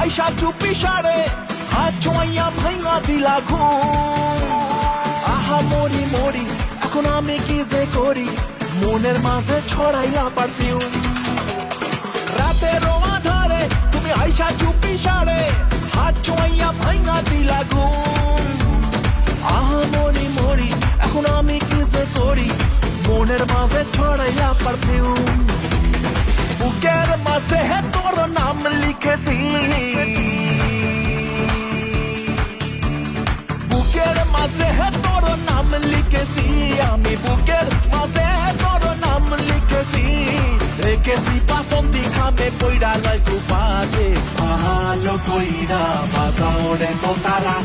আইসা চুপি সারে হাত ছোঁয়া ভাঙা দিলা ঘুম। আহা মরি মরি এখন আমি কি যে করি, মনের মাঝে ছড়াইলা পারফিউম। রাতের আধারে তুমি আইসা চুপি সারে হাত ছোঁয়া ভাঙা দিলা ঘুম। আহা মরি মরি এখন আমি কি যে করি, মনের মাঝে ছড়াইলা পারফিউম। বুকের মাঝে তোর নাম লিখেছি, বুকের মাঝে তোর নাম লিখেছি, আমি বুকের মাঝে তোর নাম লিখেছি। রেখেছি বাসন্তী খামে পইরা লয় খুব বাজে, ভালো কইরা বাজাও রে তো তারা